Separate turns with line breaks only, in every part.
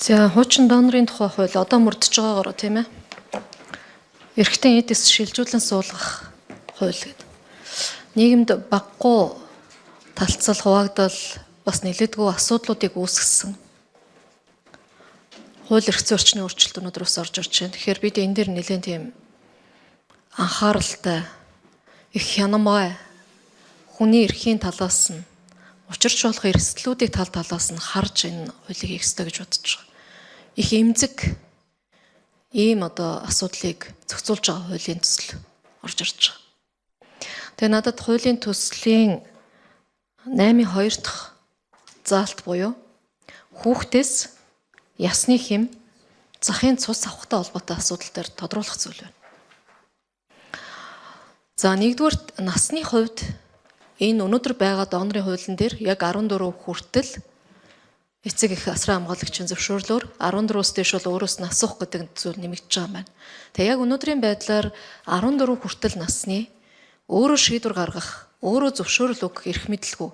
За хуучин донорын тухай хууль одоо мөрдөж байгаагаар тийм ээ. Эрэгтэй эдис шилжүүлэн суулгах хууль гэдэг. Нийгэмд баггүй талцал хуваагдал бас нэлээдгүй асуудлуудыг үүсгэсэн. Хууль эрх зүйн орчны өөрчлөлт өнөөдөр бас орж ирж байна. Тэгэхээр бид энэ дээр нэлээд тийм анхааралтай их хянамгай хүний эрхийн талаас нь учирч болох эрсдлүүдийн талаас нь харж энэ хуулийг хийх ёстой гэж бодож байгаа. Их эмзэг ийм асуудлыг зохицуулж байгаа хуулийн төсөл орж ирж байгаа. Тэгээ надад хуулийн төслийн 8.2 дахь заалт буюу хүүхдээс ясны хэм захын цус авахтай холбоотой асуудал дээр тодруулах зүйл байна. За нэгдүгээр насны хувьд энэ өнөөдөр байгаа донорын хуулийн дээр яг 14 хүртэл эцэг их асран хамгаалагчийн зөвшөөрлөөр 14-өөс дээш бол өөрөөс нь асуух гэдэг зүйл нэмэгдэж байгаа юм байна. Тэгээ яг өнөөдрийн байдлаар 14 хүртэл насны өөрөө шийдвэр гаргах, өөрөө зөвшөөрөл өгөх эрх мэдэлгүй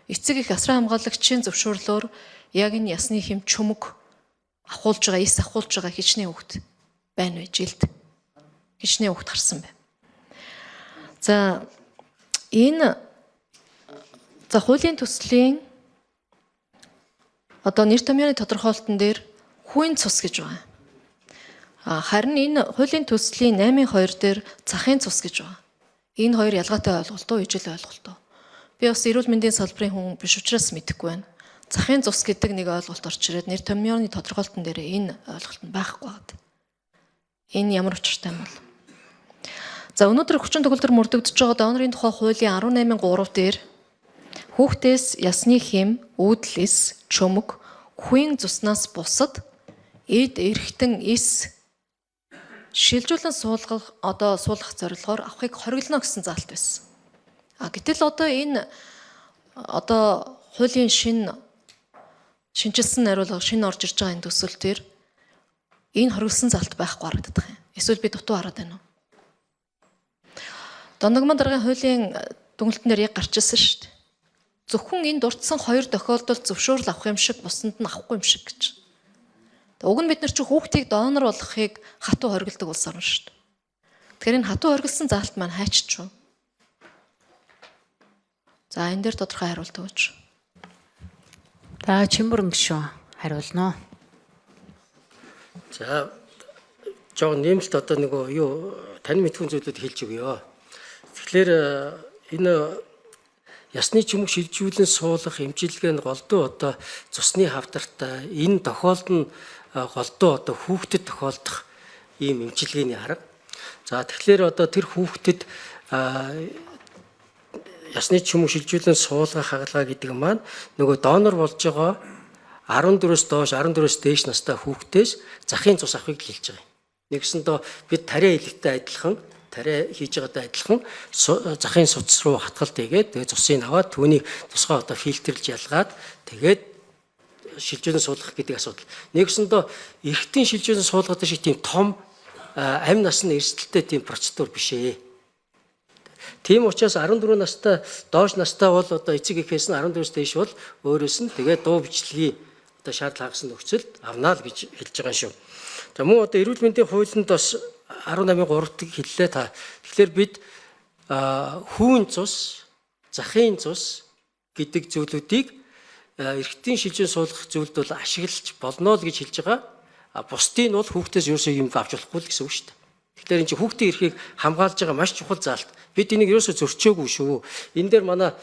эцэг их асран хамгаалагчийн зөвшөөрлөөр яг энэ ясны хэм чөмөг авахулж байгаа, эс авахулж байгаа хичнээн хүүхэд байна вэ жилд. Хичнээн хүүхэд гарсан байна. За энэ хуулийн төслийн нэр томьёоны тодорхойлолтын дээр хүүийн цус гэж байна. Харин энэ хуулийн төслийн 8.2 дээр захын цус гэж байна. Энэ хоёр ялгаатай ойлголт уу, ижил ойлголт уу? Би бас эрүүл мэндийн салбарын хүн биш учраас мэдэхгүй байна. Захын цус гэдэг нэг ойлголт орч ирээд нэр томьёоны тодорхойлолтын дээр энэ ойлголт нь байхгүй байна. Энэ ямар учиртай юм бол? За өнөөдөр хүчин төгөлдөр мөрдөгдөж байгаа донорын тухай хуулийн 18.3 дээр хүүхдээс ясны хэм, үүдэлс, чөмөг, хүүийн цуснаас бусад эд эрхтэн эс шилжүүлэн суулгах зорилгоор авахыг хориглоно гэсэн заалт байсан. Гэтэл энэ хуулийн шинжилсэн хариулга шинэ орж ирж байгаа энэ төсөл дээр энэ хориглосон заалт байхгүй харагддаг юм. Эсвэл би дутуу хараад байна уу? Дондогмон даргын хуулийн дүгнэлтэн дээр яг гарч ирсэн шүү дээ. Зөвхөн энэ дурдсан хоёр тохиолдолд зөвшөөрөл авах юм шиг бусанд нь авахгүй юм шиг гэж. Уг нь бид нар чи хүүхдийг донор болгохыг хатуу хоригддаг улс орн шүү дээ. Тэгэхээр энэ хатуу хоригдсан заалт маань хайчиж юу? За энэ дээр тодорхой хариулт өгөөч.
За Чимбэрэн гишүүн хариулна.
За жоо нэмэлт тань мэдхүүн зүйлүүд хэлж өгье. Тэгэхээр энэ ясны чөмөг шилжүүлэн суулгах эмчилгээ нь голдуу цусны хавдартай энэ тохиолдол нь голдуу хүүхдэд тохиолдох ийм эмчилгээний арга. За тэгэхээр тэр хүүхдэд ясны чөмөг шилжүүлэн суулгах хагалгаа гэдэг маань нөгөө донор болж байгаа 14-өөс дээш настай хүүхдээс захын цус авахыг хэлж байгаа юм. Нэгсэндээ бид тариа хэлэгтэй адилхан тариа хийж байгаатай адилхан захын судас руу хатгалт хийгээд тэгээ цусыг аваад түүнийг тусгай фильтрлж ялгаад тэгээд шилжүүлэн суулгах гэдэг асуудал. Нэгсэндээ эрэгтийн шилжүүлэн суулгадаг шиг тийм том амь насны эрсдэлтэй тийм процедур биш ээ. Тийм учраас 14 настай доош настай бол эцэг эхээс нь 14-өөс дээш бол өөрөөс нь тэгээд дуу бичлэгийн шаардлага хангасан нөхцөлд авнаа л гэж хэлж байгаа шүү. За мөн эрүүл мэндийн хуулинд бас 18.3-ыг хэллээ та. Тэгэхээр бид хүүийн цус, захын цус гэдэг зүйлүүдийг эрэгтийн шилжүүлэн суулгах зүйлд бол ашиглаж болно л гэж хэлж байгаа. Бусдыг нь бол хүүхдээс ерөөсөө юм авч болохгүй л гэсэн үг шүү дээ. Тэгэхээр энэ чинь хүүхдийн эрхийг хамгаалж байгаа маш чухал заалт. Бид энийг ерөөсөө зөрчөөгүй шүү. Энэ дээр манай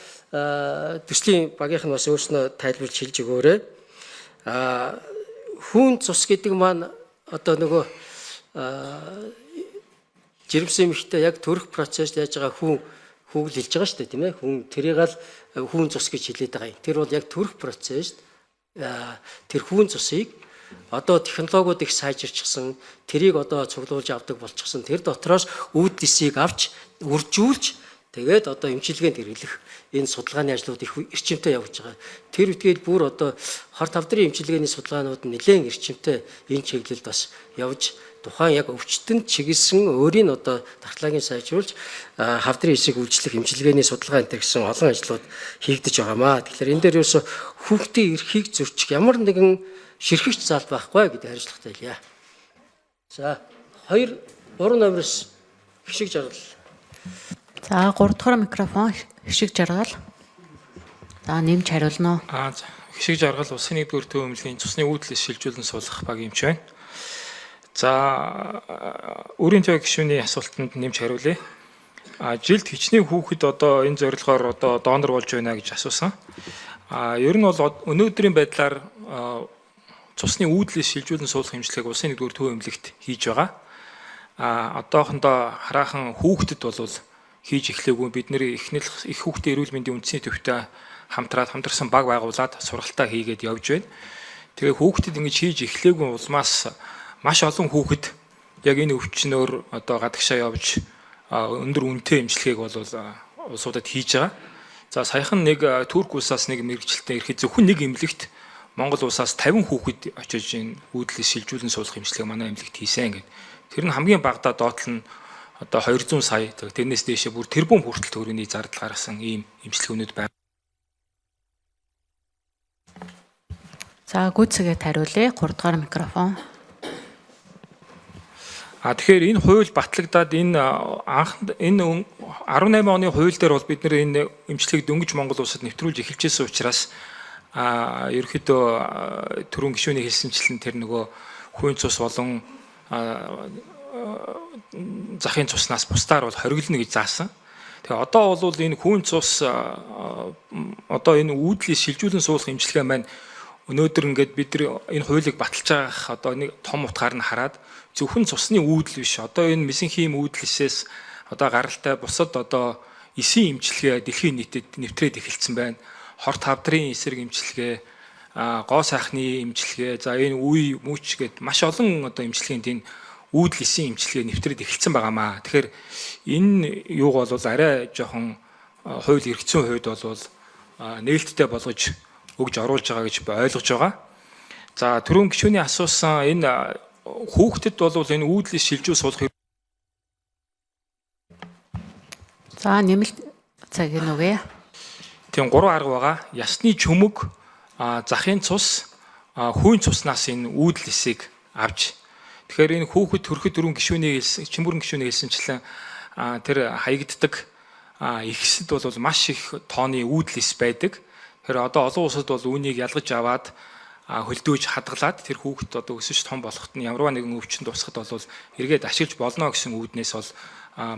төслийн багийнх нь бас өөрснөө тайлбарлаж хэлж өгөөрэй. Хүүн цус гэдэг маань жирэмсэн эмэгтэй яг төрөх процесс яаж байгаа хүүг л хэлж байгаа шүү дээ тийм ээ. Тэрийг л хүүн цус гэж хэлээд байгаа юм. Тэр бол яг төрөх процесс тэр хүүн цусыг технологиуд их сайжирчсан тэрийг цуглуулж авдаг болчихсон. Тэр дотроос үүдэлсийг авч үржүүлж тэгээд эмчилгээнд хэрэглэх энэ судалгааны ажлууд их эрчимтэй явж байгаа. Тэр үтгээд бүр хор тавдрын эмчилгээний судалгаанууд нэлээд эрчимтэй энэ чиглэлд бас явж тухайн яг өвчтөнд чиглэсэн өөрийн дархлаагийн сайжруулж хавдрын эсийг үйлчлэх эмчилгээний судалгаа энэ гэсэн олон ажлууд хийгдэж байгаамаа. Тэгэхээр энэ дээр ерөөсө хүүхдийн эрхийг зөрчих ямар нэгэн ширхэгч заалт байхгүй гэдэг хариуцлагатай хэлье. За 3 номероос хишиг жаргал.
За 3 дугаар микрофон хишиг жаргал. За нэмж хариулна уу?
За хишиг жаргал улсын 1-р төв эмнэлгийн цусны үүдлээс шилжүүлэн суулгах баг юмч байна. За өөрийн төв гишүүний асуултанд нэмж хариулъя. Жилд хичнээн хүүхэд одоо энэ зорилгоор одоо донор болж байна гэж асуусан. Ер нь бол өнөөдрийн байдлаар цусны үүдлээс шилжүүлэн суулгах эмчилгээг улсын 1-р төв эмнэлэгт хийж байгаа. Одоохондоо хараахан хүүхдэд бол хийж эхлэегүй бид нэр их хүүхдийн эрүүл мэндийн үндэсний төвтэй хамтарсан баг байгуулад сургалтаа хийгээд явж байна. Тэгээ хүүхдэд ингэж хийж эхлэегүй улмаас маш олон хүүхэд яг энэ өвчнөөр одоо гадагшаа явж өндөр үнэтэй эмчилгээг бол улсуудад хийж байгаа. За саяхан нэг Турк улсаас нэг мэрэгчлэлтэй ирэхэд зөвхөн нэг эмнэлэгт Монгол улсаас 50 хүүхэд очиж энэ үүдлээс шилжүүлэн суулгах эмчилгээг манай эмнэлэгт хийсэн гэдэг. Тэр нь хамгийн багадаа доотлол нь одоо 200 сая тэрнээс дээшээ бүр тэрбум хүртэл төгрөгийн зардал гаргасан ийм эмчилгээнүүд байна.
За гүйцэтгэд хариулъя. 3 дугаар микрофон.
Тэгэхээр энэ хууль батлагдаад энэ 18 оны хууль дээр бол бид нэр энэ эмчилгээг дөнгөж Монгол улсад нэвтрүүлж эхэлжсэн учраас ерөөхдөө түрүүн гишүүний хэлсэнчлэн тэр нөгөө хүйн цус болон захын цуснаас бусдаар бол хориглоно гэж заасан. Тэгээ одоо бол энэ хүйн цус одоо энэ үүдлээс шилжүүлэн суулгах эмчилгээ маань өнөөдөр ингээд бид нар энэ хуулийг баталж байгаа одоо нэг том утгаар нь хараад зөвхөн цусны үүдэл биш одоо энэ месенхим үүдлээсээс одоо гаралтай бусад одоо эсийн эмчилгээ дэлхийн нийтэд нэвтрээд эхэлсэн байна. Хорт хавдрын эсрэг эмчилгээ, гоо сайхны эмчилгээ, за энэ үе мүч гэд маш олон одоо эмчилгээнд энэ үүдэл эсийн эмчилгээ нэвтрээд эхэлсэн байгаамаа. Тэгэхээр энэ юуг бол арай жоохон хууль эргэцсэн хувьд бол нээлттэй болгож өгж оруулж байгаа гэж би ойлгож байгаа. За түрүүн гишүүний асуусан энэ хүүхдэд бол энэ үүдлээс шилжүү суулгах.
За нэмэлт цаг нүгэ.
Тийм 3 арга байгаа. Ясны чөмөг, захын цус, хүйн цуснаас энэ үүдлэсийг авч. Тэгэхээр энэ хүүхэд төрөхөд түрүүн гишүүний чимбүрэн гишүүний хэлсэнчлэн тэр хаягддаг ихсэд бол маш их тооны үүдлэс байдаг. Тэгэхээр одоо олон улсад бол үүнийг ялгаж аваад хөлдөөж хадгалаад тэр хүүхэд одоо өсөж том болоход нь ямарваа нэгэн өвчин тусахад бол эргээд ашиглаж болно гэсэн үүднээс бол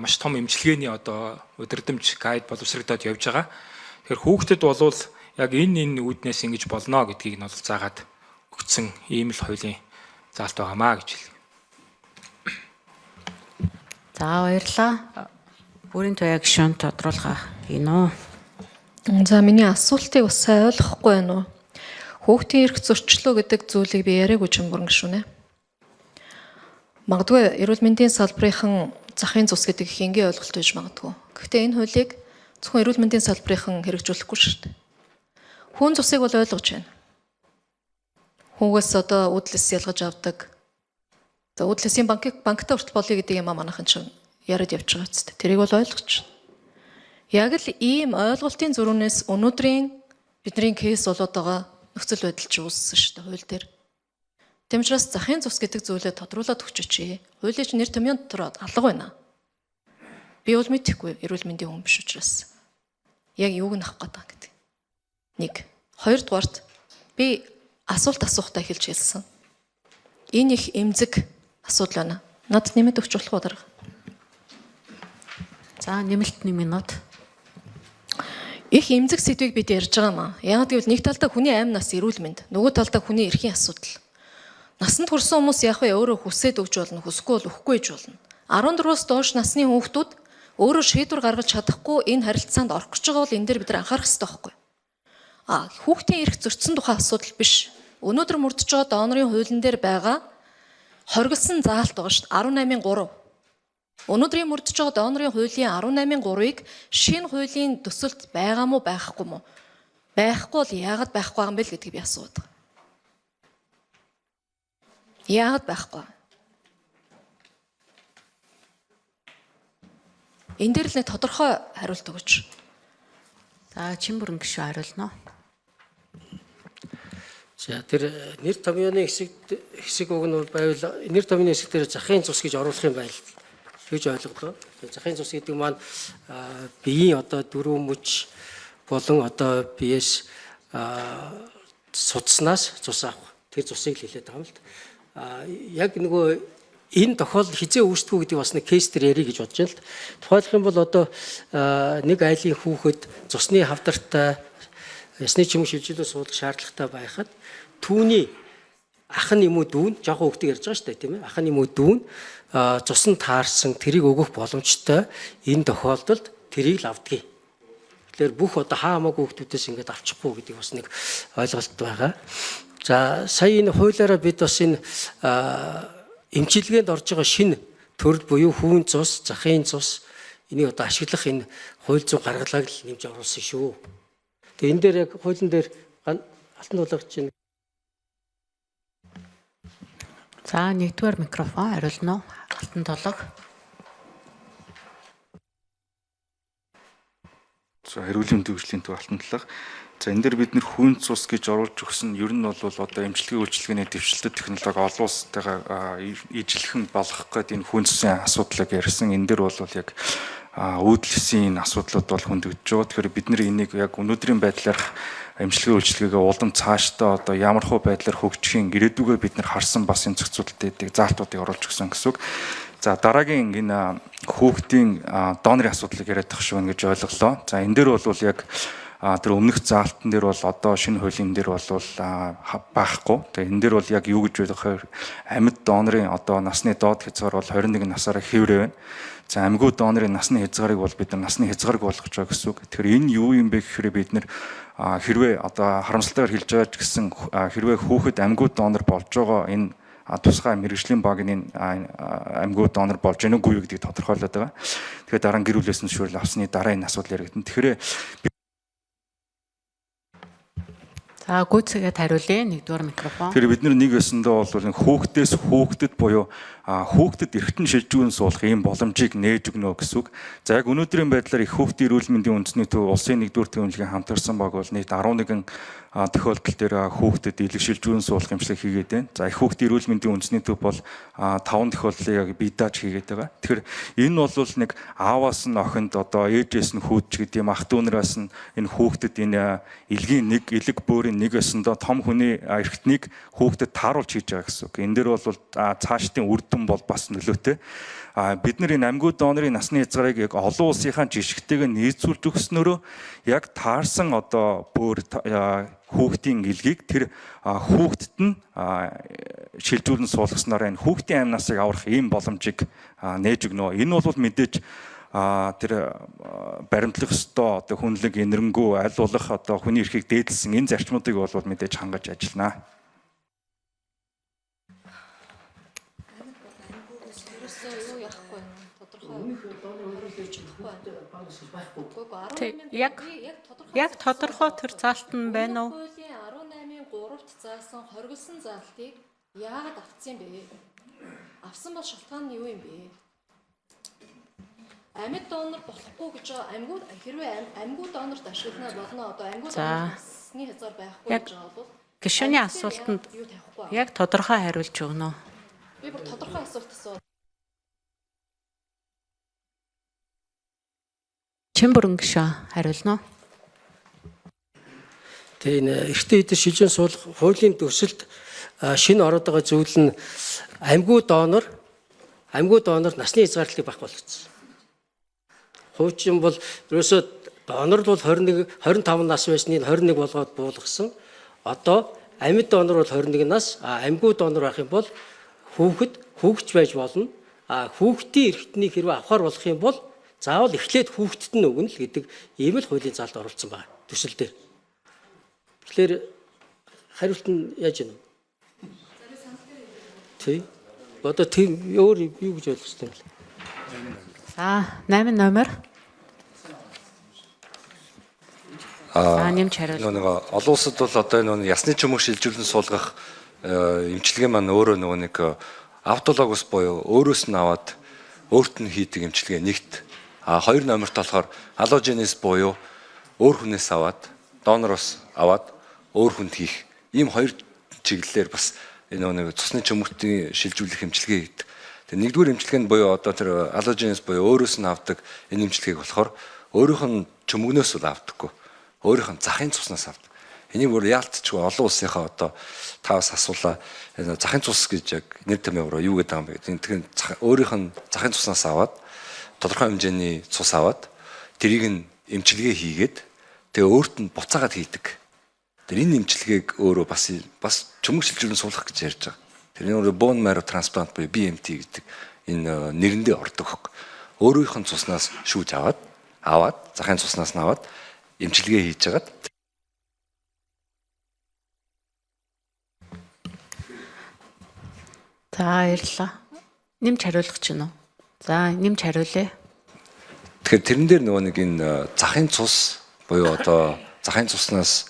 маш том эмчилгээний одоо удирдамж гайд боловсрогдоод явж байгаа. Тэгэхээр хүүхдэд бол яг энэ үүднээс ингэж болно гэдгийг нь бол заагаад өгсөн ийм л хуулийн заалт байгаамаа гэж хэлье.
За баярлалаа. Бүрийн туяа гишүүн тодруулах гинөө.
За миний асуултыг бас сайн ойлгохгүй байна уу? Хүүхдийн эрх зөрчлөө гэдэг зүйлийг би яриаггүй чимбүрэн гишүүнэ. Магадгүй эрүүл мэндийн салбарынхан захын цус гэдэг их энгийн ойлголт байж магадгүй. Гэхдээ энэ хуулийг зөвхөн эрүүл мэндийн салбарынхан хэрэгжүүлэхгүй шүү дээ. Хүүн цусыг бол ойлгож байна. Хүүгээс одоо үүдлээс ялгаж авдаг. За үүдлээсийн банктай хүртэл болъё гэдэг юм манайхан чинь яриад явж байгаа үст. Тэрийг бол ойлгож байна. Яг л ийм ойлголтын зөрүүнээс өнөөдрийн бидний кейс болоод байгаа нөхцөл байдал ч үүссэн шүү дээ хууль дээр. Тэм учраас захын цус гэдэг зүйлээ тодруулаад өгчөөч. Хуулийн чинь нэр томьёон дотор алга байна. Би бол мэдэхгүй эрүүл мэндийн хүн биш учраас. Яг юуг нь авах гэдэг гэдэг. 1. 2 дугаарт би асуулт асуухтаа эхэлж хэлсэн. Энэ их эмзэг асуудал байна. Надад нэмээд өгч болох уу дарга?
За нэмэлт 1 минут.
Их эмзэг сэдвийг бид ярьж байгаа маа. Яг гэвэл нэг талдаа хүний амь нас эрүүл мэнд, нөгөө талдаа хүний эрхийн асуудал. Насанд хүрсэн хүмүүс яг өөрөө хүсээд өгж болно, хүсэхгүй бол өгөхгүй гэж болно. 14-өөс доош насны хүүхдүүд өөрөө шийдвэр гаргаж чадахгүй энэ харилцаанд орох гэж байгаа бол энэ дээр бид нар анхаарах хэрэгтэй байхгүй. Хүүхдийн эрх зөрчсөн тухай асуудал биш. Өнөөдөр мөрдөж байгаа донорын хуулийн дээр байгаа хоригдсан заалт байгаа шүү дээ 18.3. Өнөөдрийн мөрдөж байгаа донорын хуулийн 18.3-ыг шинэ хуулийн төсөлд байгаа мó байхгүй мó? Байхгүй бол яагаад байхгүй байгаа юм бэ л гэдгийг би асуудаг. Яагаад байхгүй? Энэ дээр л нэг тодорхой хариулт өгөөч.
За Чимбүрэн гишүүн хариулна.
За тэр нэр томьёоны хэсэг уг нь байвал нэр томьёоны хэсэг дээр захын цус гэж оруулах юм байл. Гэж ойлголоо. Захын цус гэдэг маань биеийн одоо дөрвөн мөч болон одоо биеэс судснаас цус авах. Тэр цусыг хэлээд байгаа юм л да. Яг нөгөө энэ тохиолдол хизээ үүсдэг гэдэг бас нэг кейс төр ярих гэж бодож байна л да. Тухайлх юм бол одоо нэг айлын хүүхэд цусны хавдартай ясны чимэг шилжилээ суулгах шаардлагатай байхад түүний ах нь юм уу дүүн жоохон хөвгтөг ярьж байгаа шүү дээ тийм ээ ах нь юм уу дүүн цусан таарсан тэрийг өгөх боломжтой энэ тохиолдолд тэрийг л авдгийг. Тэгэхээр бүх одоо хаа хамаагүй хөвгтүүдээс ингэж авчихгүй гэдэг бас нэг ойлголт байгаа. За сая энэ хуулиараа бид бас энэ эмчилгээнд орж байгаа шинэ төрөл буюу хүүн цус, захын цус энийг одоо ашиглах энэ хууль зүйн гаргалгааг л нэмж оруулсан шүү. Тэгээ энэ дээр яг хуулийн дээр алтан тулгарч байна.
За нэгдүгээр микрофон хариулна уу? Алтан толгой.
За хэрүүлийн төвшлийн төв алтан толгой. За энэ дээр бид нэр хүүн цус гэж оруулж өгсөн ер нь бол одоо эмчилгээ үйлчилгээний дэвшилтэд технологи олон улстайгаа ижилхэн болгох гэдэг энэ хүүн цусын асуудлыг ярьсан. Энэ дээр бол яг үүдэлсийн асуудлууд бол хөндөгдөж байгаа. Тэгэхээр бид нэр энийг яг өнөөдрийн байдлаар эмчилгээ үйлчилгээгээ улам цаашдаа одоо ямар хөө байдлаар хөгжихийн ирээдүгөө бид нэр харсан бас энэ зохицуултуудыг заалтуудыг оруулж өгсөн гэсэн үг. За дараагийн энэ хүүхдийн донорын асуудлыг яриад тах шүү гэж ойлголоо. За энэ дээр бол яг тэр өмнөх заалтан дээр бол одоо шинэ хуулийн дээр бол баахгүй. Тэгээ энэ дээр бол яг юу гэж байх вэ? Амьд донорын одоо насны доод хязгаар бол 21 насаараа хэврээ байна. За амьгүй донорын насны хязгаарыг бол бид нар насны хязгаарыг болгож байгаа гэсэн үг. Тэгэхээр энэ юу юм бэ гэхээр бид нар хэрвээ одоо харамсалтайгаар хэлж байгаа ч гэсэн хэрвээ хүүхэд амьгүй донор болж байгаа энэ тусгай мэрэгжлийн багийн амьгүй донор болж гэнэ үгүй гэдгийг тодорхойлоод байгаа. Тэгэхээр дараа нь гэр бүлээс нь шүүрэл авсны дараа энэ асуудал яригдана. Тэгэхээр
За гүйцэгээд хариулъя. Нэгдүгээр микрофон.
Тэгэхээр бид нэг өсөндөө бол хүүхдээс хүүхдэд буюу хүүхдэд эргэтэн шилжүүлэн суулгах ийм боломжийг нээж өгнө гэсэн үг. За яг өнөөдрийн байдлаар их хүүхдийн эрүүл мэндийн үндэсний төв улсын 1-р төвлөгийн хамтарсан баг бол нийт 11 тохиолдол дээр хүүхдэд илэг шилжүүлэн суулгах эмчилгээ хийгээд байна. За их хүүхдийн эрүүл мэндийн үндэсний төв бол 5 тохиолдлыг яг бие дааж хийгээд байгаа. Тэгэхээр энэ бол нэг ааваас нь охинд одоо ээжээс нь хүүд ч гэдэг юм ах дүүнээс нь энэ хүүхдэд энэ илгийн нэг илэг бөөрийн нэг өсөндөө том хүний эрхтнийг хүүхдэд тааруулж хийж байгаа гэсэн үг. Энэ дээр бол цаашдын үр дүн бол бас нөлөөтэй. Бид нар энэ амьгүй донорын насны хязгаарыг яг олон улсынхаа жишгтэйгээ нийцүүлж өгснөөрөө яг таарсан одоо бөөр хүүхдийн илгийг тэр хүүхдэд нь шилжүүлэн суулгаснараа энэ хүүхдийн амь насыг аврах ийм боломжийг нээж өгнө. Энэ бол мэдээж тэр баримтлах ёстой одоо хүнлэг энэрнгүү аль болох одоо хүний эрхийг дээдлсэн энэ зарчмуудыг бол мэдээж хангаж ажиллана.
Яг тодорхой төр заалт нь байна уу?
Хуулийн 18-ын 3-т заасан хоригдсан заалтыг яагаад авцсан бэ? Авсан бол шалтгаан нь юу юм бэ? Амьд донор болохгүй гэж хэрвээ амьгүй донорт ашиглана болно одоо амьгүй донорсны хязгаар байхгүй гэж байгаа бол
гишүүний асуултанд яг тодорхой хариулж өгнө.
Би бүр тодорхой асуулт асуу.
Чимбэрэн гишүүн хариулна уу?
Тэгээ энэ эртний эдэр шилжүүлэн суулгах хуулийн төсөлд шинэ ороод байгаа зүйл нь амьгүй донор насны хязгаарлалтыг багах болгоцсон. Хуучин бол ерөөсөө донор бол 25 нас байсныг 21 болгоод буулгасан. Одоо амьд донор бол 21 нас, амьгүй донор байх юм бол хүүхч байж болно. Хүүхдийн эрхтнийг хэрвээ авахар болох юм бол заавал эхлээд хүүхдэд нь өгнө л гэдэг ийм л хуулийн заалт оруулсан байна төсөл дээр. Тэгэхээр хариулт нь яаж юм? Тий. Одоо тийм өөр юу гэж ойлгох юм бэ?
За 8 номер. Нэмж хариул.
Нэг олон улсад бол одоо энэ ясны чимэг шилжүүлэн суулгах эмчилгээ маань өөрөө нэг автологоос буюу өөрөөс нь аваад өөрт нь хийдэг эмчилгээ нэгт. 2 номерт болохоор аллогенез буюу өөр хүнээс аваад донороос аваад өөр хүнд хийх ийм 2 чиглэлээр бас энэ нэг цусны чөмөртийн шилжүүлэх эмчилгээ хийдэг. Тэгээ нэгдүгээр эмчилгээнд буюу одоо тэр аллогенес буюу өөрөөс нь авдаг энэ эмчилгээг болохоор өөрийнх нь чөмгнөөс бол авдаггүй. Өөрийнх нь захын цуснаас авдаг. Энийг бүр яалтчгүй олон улсынхаа одоо та бас асуулаа захын цус гэж яг нэр томьёогоор юу гэдэг юм бэ? Тэгэхээр өөрийнх нь захын цуснаас аваад тодорхой хэмжээний цус аваад тэрийг нь эмчилгээ хийгээд тэгээ өөрт нь буцаагаад хийдэг. Тэр энэ эмчилгээг өөрөө бас чөмөг шилжүүлэн суулгах гэж ярьж байгаа. Тэр нь өөрөө bone marrow transplant буюу BMT гэдэг энэ нэрэндээ ордог хог. Өөрийнх нь цуснаас шүүж аваад захын цуснаас нь аваад эмчилгээ хийж хагаад
За баярлалаа. Нэмж хариулах чинь үү? За нэмж хариулъя.
тэгэхээр тэрэн дээр нөгөө нэг энэ захын цус буюу одоо захын цуснаас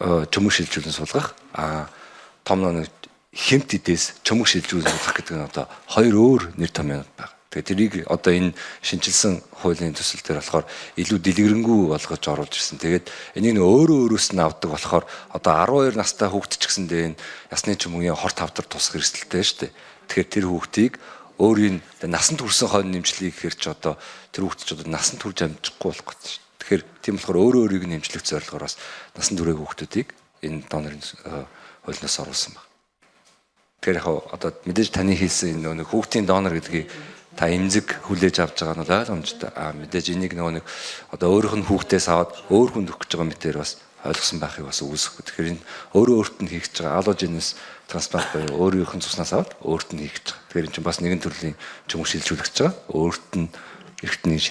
чөмөг шилжүүлэн суулгах том нэг хэмт эдээс чөмөг шилжүүлэн суулгах гэдэг нь одоо хоёр өөр нэр томьёо байна. Тэгэхээр тэрийг одоо энэ шинжилсэн хуулийн төсөл дээр болохоор илүү дэлгэрэнгүй болгож оруулж ирсэн. Тэгээд энийг өөрөөс нь авдаг болохоор одоо 12 настай хүүхэд ч гэсэндээ энэ ясны чөмөгийн хорт хавдар тусах эрсдэлтэй шүү дээ. Тэгэхээр тэр хүүхдийг өөрийн насанд хүрсэн хойно нэмжлэгийг гэхэр чи одоо тэр хүүхэд ч одоо насанд хүрж амжихгүй болох гэж шүү. Тэгэхээр тийм болохоор өөрийг нэмжлэх зорилгоор бас насанд хүрээгүй хүүхдүүдийг энэ донорын хуулиас оруулсан байна. Тэгэхээр яг одоо мэдээж таны хэлсэн энэ нэг хүүхдийн донор гэдгийг та эмзэг хүлээж авч байгаа нь ойлгомжтой. Мэдээж энийг нэг одоо өөрийнх нь хүүхдээс аваад өөр хүнд өгөх гэж байгаа мэтээр бас ойлгосон байхыг бас үүсэх. Тэгэхээр энэ өөрт нь хийх гэж байгаа аллогенес трансплант буюу өөрийнх нь цуснаас аваад өөрт нь хийх гэж байгаа. Тэгэхээр энэ чинь бас нэгэн төрлийн чөмөг шилжүүлэгч байгаа. Өөрт нь эргэтний